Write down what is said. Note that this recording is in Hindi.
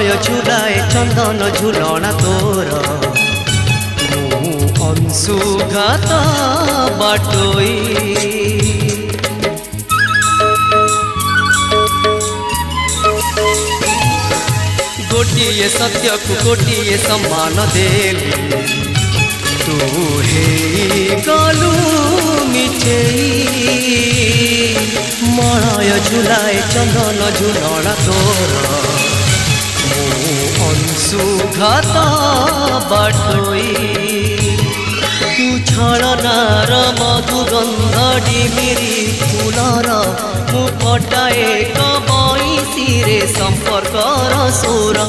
मणय झुलाए चंदन झुलना तोर मु अंशुघात बाटोई गोटिए सत्य को गोटिए सम्मान देली तू हे गलू मिछेई मणय झुलाए चंदन झुलना तोर मु अंशुघात बाटोई तू छलनार मधुगंध डिमिरी फुलर मु फटाए कबईसी रे संपर्कर सुर